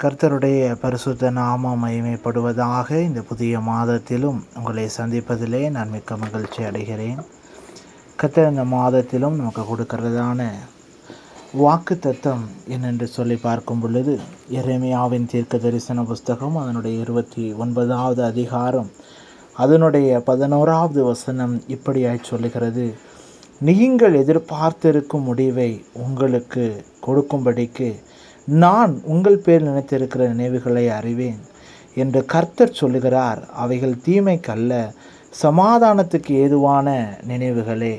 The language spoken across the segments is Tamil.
கர்த்தருடைய பரிசுத்த நாமம் மகிமைப்படுவதாக. இந்த புதிய மாதத்திலும் உங்களை சந்திப்பதிலே நான் மிக்க மகிழ்ச்சி அடைகிறேன். கர்த்தர் இந்த மாதத்திலும் நமக்கு கொடுக்கிறதான வாக்கு தத்தம் என்னென்று சொல்லி பார்க்கும் பொழுது, எரேமியாவின் தீர்க்க தரிசன புஸ்தகம் அதனுடைய 29வது அதிகாரம் அதனுடைய 11வது வசனம் இப்படியாய் சொல்லுகிறது: நீங்கள் எதிர்பார்த்திருக்கும் முடிவை உங்களுக்கு கொடுக்கும்படிக்கு நான் உங்கள் பேர் நினைத்திருக்கிற நினைவுகளை அறிவேன் என்று கர்த்தர் சொல்லுகிறார். அவைகள் தீமைக்கல்ல, சமாதானத்துக்கு ஏதுவான நினைவுகளே.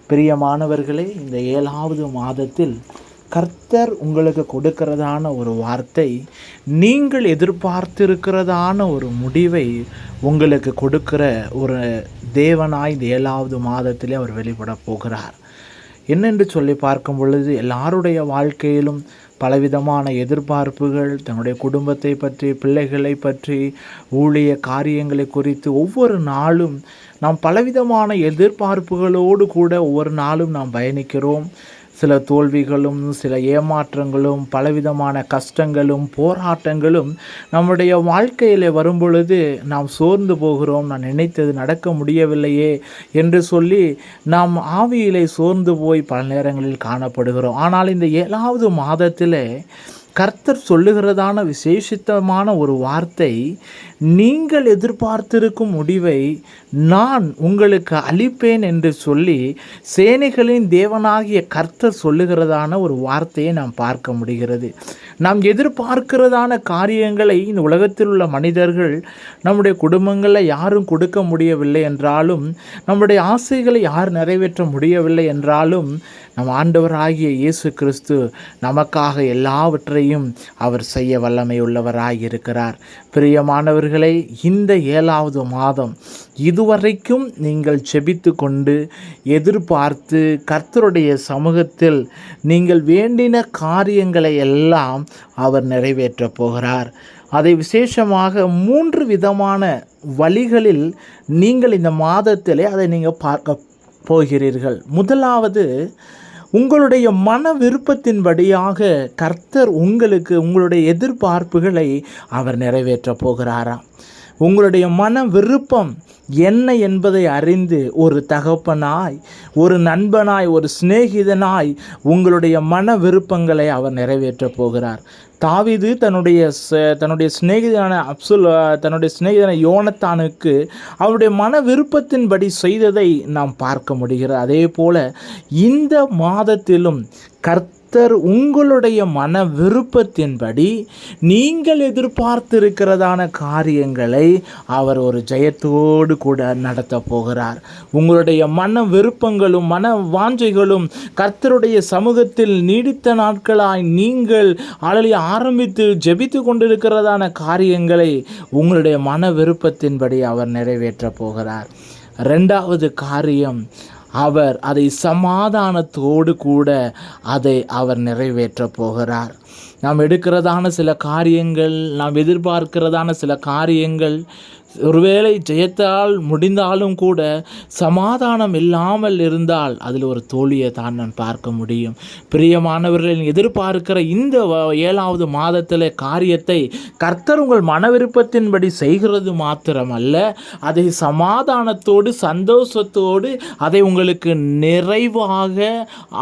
பிரியமானவர்களே, இந்த 7வது மாதத்தில் கர்த்தர் உங்களுக்கு கொடுக்கிறதான ஒரு வார்த்தை, நீங்கள் எதிர்பார்த்திருக்கிறதான ஒரு முடிவை உங்களுக்கு கொடுக்கிற ஒரு தேவனாய் இந்த 7வது மாதத்திலே அவர் வெளிப்பட போகிறார். என்னென்று சொல்லி பார்க்கும் பொழுது, எல்லாருடைய வாழ்க்கையிலும் பலவிதமான எதிர்பார்ப்புகள், தன்னுடைய குடும்பத்தை பற்றி, பிள்ளைகளை பற்றி, ஊழிய காரியங்களை குறித்து ஒவ்வொரு நாளும் நாம் பலவிதமான எதிர்பார்ப்புகளோடு கூட ஒவ்வொரு நாளும் நாம் பயணிக்கிறோம். சில தோல்விகளும், சில ஏமாற்றங்களும், பலவிதமான கஷ்டங்களும், போராட்டங்களும் நம்முடைய வாழ்க்கையில் வரும்பொழுது நாம் சோர்ந்து போகிறோம். நான் நினைத்தது நடக்க முடியவில்லையே என்று சொல்லி நாம் ஆவியிலே சோர்ந்து போய் பல நேரங்களில் காணப்படுகிறோம். ஆனால் இந்த 7வது மாதத்தில் கர்த்தர் சொல்லுகிறதான விசேஷித்தமான ஒரு வார்த்தை, நீங்கள் எதிர்பார்த்திருக்கும் முடிவை நான் உங்களுக்கு அளிப்பேன் என்று சொல்லி சேனைகளின் தேவனாகிய கர்த்தர் சொல்லுகிறதான ஒரு வார்த்தையை நாம் பார்க்க முடிகிறது. நாம் எதிர்பார்க்கிறதான காரியங்களை இந்த உலகத்தில் உள்ள மனிதர்கள், நம்முடைய குடும்பங்களில் யாரும் கொடுக்க முடியவில்லை என்றாலும், நம்முடைய ஆசைகளை யார் நிறைவேற்ற முடியவில்லை என்றாலும், நம் ஆண்டவராகிய இயேசு கிறிஸ்து நமக்காக எல்லாவற்றையும் அவர் செய்ய வல்லமை உள்ளவராய் இருக்கிறார். பிரியமானவர்களே, இந்த 7வது மாதம் இதுவரைக்கும் நீங்கள் செபித்து கொண்டு எதிர்பார்த்து கர்த்தருடைய சமூகத்தில் நீங்கள் வேண்டின காரியங்களை எல்லாம் அவர் நிறைவேற்றப் போகிறார். அதை விசேஷமாக 3 விதமான வழிகளில் நீங்கள் இந்த மாதத்திலே அதை நீங்கள் பார்க்க போகிறீர்கள். முதலாவது, உங்களுடைய மன விருப்பத்தின்படியாக கர்த்தர் உங்களுக்கு உங்களுடைய எதிர்பார்ப்புகளை அவர் நிறைவேற்றப் போகிறாராம். உங்களுடைய மன விருப்பம் என்ன என்பதை அறிந்து ஒரு தகப்பனாய், ஒரு நண்பனாய், ஒரு சிநேகிதனாய் உங்களுடைய மன விருப்பங்களை அவர் நிறைவேற்றப் போகிறார். தாவீது தன்னுடைய சிநேகிதனான தன்னுடைய சிநேகிதனான யோனத்தானுக்கு அவருடைய மன விருப்பத்தின்படி செய்ததை நாம் பார்க்க முடிகிறது. அதே போல இந்த மாதத்திலும் கர்த்தர் உங்களுடைய மன விருப்பத்தின்படி நீங்கள் எதிர்பார்த்திருக்கிறதான காரியங்களை அவர் ஒரு ஜெயத்தோடு கூட நடத்த போகிறார். உங்களுடைய மன விருப்பங்களும் மன வாஞ்சைகளும் கர்த்தருடைய சமூகத்தில் நீடித்த நாட்களாய் நீங்கள் ஆரம்பித்து ஜெபித்து கொண்டிருக்கிறதான காரியங்களை உங்களுடைய மன விருப்பத்தின்படி அவர் நிறைவேற்ற போகிறார். 2வது காரியம், அவர் அதை சமாதானத்தோடு கூட அதை அவர் நிறைவேற்ற போகிறார். நாம் எடுக்கிறதான சில காரியங்கள், நாம் எதிர்பார்க்கிறதான சில காரியங்கள் ஒருவேளை ஜெயத்தால் முடிந்தாலும் கூட சமாதானம் இல்லாமல் இருந்தால் அதில் ஒரு தோல்வியை தான் நான் பார்க்க முடியும். பிரியமானவர்களின் எதிர்பார்க்கிற இந்த 7வது மாதத்தில் காரியத்தை கர்த்தர் உங்கள் மன விருப்பத்தின்படி செய்கிறது மாத்திரமல்ல, அதை சமாதானத்தோடு சந்தோஷத்தோடு அதை உங்களுக்கு நிறைவாக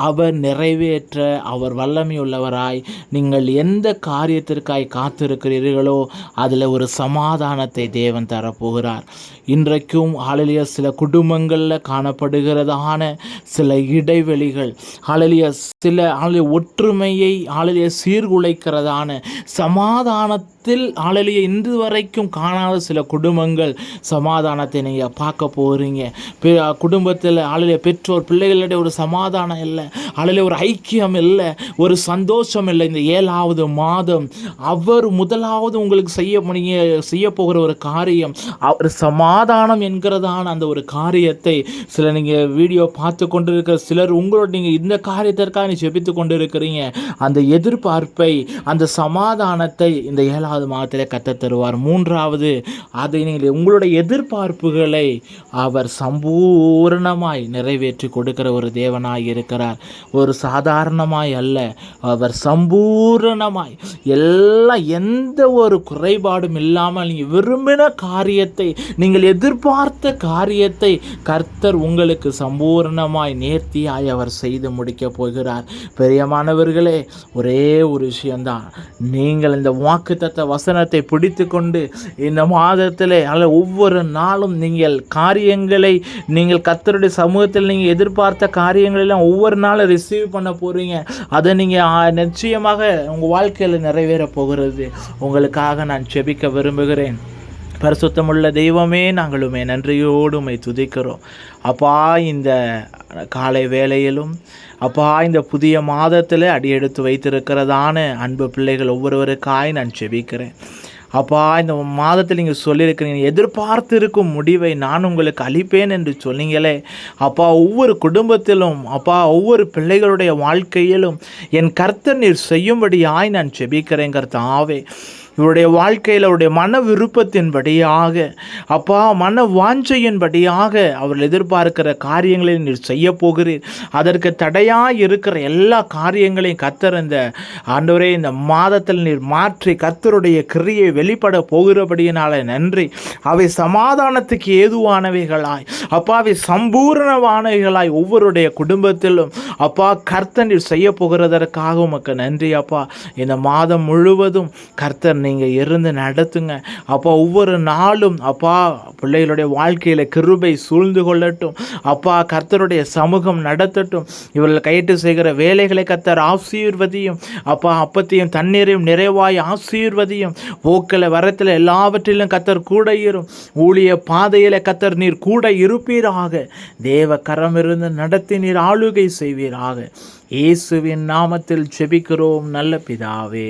அவர் நிறைவேற்ற அவர் வல்லமையுள்ளவராய், நீங்கள் எந்த காரியத்திற்காய் காத்திருக்கிறீர்களோ அதில் ஒரு சமாதானத்தை தேவன் தரப்போகிறார். இன்றைக்கும் ஹல்லேலூயா சில குடும்பங்களில் காணப்படுகிறதான சில இடைவெளிகள், ஹல்லேலூயா சில ஒற்றுமையை ஹல்லேலூயா சீர்குலைக்கிறதான சமாதானத்தில் ஹல்லேலூயா இன்று வரைக்கும் காணாத சில குடும்பங்கள் சமாதானத்தை நீங்கள் பார்க்க போகிறீங்க. குடும்பத்தில் ஹல்லேலூயா பெற்றோர் பிள்ளைகளிடையே ஒரு சமாதானம் இல்லை, ஹல்லேலூயா ஒரு ஐக்கியம் இல்லை, ஒரு சந்தோஷம் இல்லை. இந்த 7வது மாதம் அவர் முதலாவது உங்களுக்கு செய்ய போகிற ஒரு காரியம், அவர் சமாதானம் என்கிறதான அந்த ஒரு காரியத்தை சில நீங்கள் வீடியோ பார்த்து கொண்டு இருக்கிற சிலர் உங்களோட நீங்கள் இந்த காரியத்திற்காக ஜெபித்து கொண்டு இருக்கிறீங்க. அந்த எதிர்பார்ப்பை, அந்த சமாதானத்தை இந்த 7வது மாதத்திலே கர்த்தர் தருவார். 3வது, அதை நீங்கள் உங்களுடைய எதிர்பார்ப்புகளை அவர் சம்பூர்ணமாய் நிறைவேற்றி கொடுக்கிற ஒரு தேவனாய் இருக்கிறார். ஒரு சாதாரணமாய் அல்ல, அவர் சம்பூர்ணமாய் எல்லாம் எந்த ஒரு குறைபாடும் இல்லாமல் நீங்கள் விரும்பின காரியத்தை, நீங்கள் எதிர்பார்த்த காரியத்தை கர்த்தர் உங்களுக்கு சம்பூர்ணமாய் நேர்த்தியாய் அவர் செய்து முடிக்கப் போகிறார். பிரியமானவர்களே, ஒரே ஒரு விஷயம்தான், நீங்கள் இந்த வாக்குத்தத்த வசனத்தை பிடித்து கொண்டு இந்த மாதத்திலே அல்ல ஒவ்வொரு நாளும் நீங்கள் காரியங்களை, நீங்கள் கர்த்தருடைய சமூகத்தில் நீங்கள் எதிர்பார்த்த காரியங்களெல்லாம் ஒவ்வொரு நாளும் ரிசீவ் பண்ண போகிறீங்க. அதை நீங்கள் நிச்சயமாக உங்கள் வாழ்க்கையில் நிறைவேற போகிறது. உங்களுக்காக நான் ஜெபிக்க விரும்புகிறேன். பரிசுத்தமுள்ள தெய்வமே, நாங்களுமே நன்றியோடு உம்மை துதிக்கிறோம். அப்பா, இந்த காலை வேளையிலும் அப்பா, இந்த புதிய மாதத்தில் அடியெடுத்து வைத்திருக்கிறதான அன்பு பிள்ளைகள் ஒவ்வொருவருக்காய் நான் ஜெபிக்கிறேன். அப்பா, இந்த மாதத்தில் நீங்கள் சொல்லியிருக்கிறீங்க, எதிர்பார்த்து இருக்கும் முடிவை நான் உங்களுக்கு அளிப்பேன் என்று சொன்னீங்களே. அப்பா, ஒவ்வொரு குடும்பத்திலும் அப்பா, ஒவ்வொரு பிள்ளைகளுடைய வாழ்க்கையிலும் என் கர்த்தர் நீர் செய்யும்படியாய் நான் ஜெபிக்கிறேன். கர்த்தாவே, இவருடைய வாழ்க்கையில் அவருடைய மன விருப்பத்தின்படியாக அப்பா, மன வாஞ்சையின்படியாக அவர்கள் எதிர்பார்க்கிற காரியங்களை நீர் செய்ய போகிறீர். அதற்கு தடையாக இருக்கிற எல்லா காரியங்களையும் கர்த்தர் இந்த ஆண்டவரே இந்த மாதத்தில் நீர் மாற்றி கர்த்தருடைய கிரியை வெளிப்பட போகிறபடியினால நன்றி. அவை சமாதானத்துக்கு ஏதுவானவைகளாய் அப்பா, அவை சம்பூர்ணமானவைகளாய் ஒவ்வொருடைய குடும்பத்திலும் அப்பா கர்த்தர் நீர் செய்ய போகிறதற்காக உமக்கு நன்றி. அப்பா, இந்த மாதம் முழுவதும் கர்த்தர் நீங்கள் இருந்து நடத்துங்க. அப்பா, ஒவ்வொரு நாளும் அப்பா பிள்ளைகளுடைய வாழ்க்கையில் கிருபை சூழ்ந்து கொள்ளட்டும். அப்பா, கர்த்தருடைய சமூகம் நடத்தட்டும். இவர்கள் கையிட்டு செய்கிற வேலைகளை கர்த்தர் ஆசீர்வதியும். அப்பா, அப்பத்தையும் தண்ணீரையும் நிறைவாய் ஆசீர்வதியும். போக்கில் வரத்தில் எல்லாவற்றிலும் கர்த்தர் கூட இரும். ஊழிய பாதையில் கர்த்தர் நீர் கூட இருப்பீராக. தேவ கரம் இருந்து நடத்தி நீர் ஆளுகை செய்வீராக. இயேசுவின் நாமத்தில் ஜெபிக்கிறோம் நல்ல பிதாவே.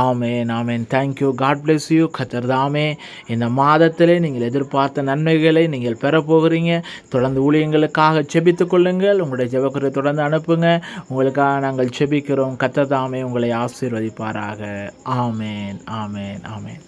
Amen, amen. Thank you. God bless you. கர்த்தர் தாமே இந்த மாதத்திலே நீங்கள் எதிர்பார்த்த நன்மைகளை நீங்கள் பெறப்போகிறீங்க. தொடர்ந்து ஊழியங்களுக்காக ஜெபித்து கொள்ளுங்கள். உங்களுடைய ஜெபக்குறை தொடர்ந்து அனுப்புங்க. உங்களுக்காக நாங்கள் ஜெபிக்கிறோம். கர்த்தர் தாமே உங்களை ஆசீர்வதிப்பாராக. ஆமென், ஆமென், ஆமென்.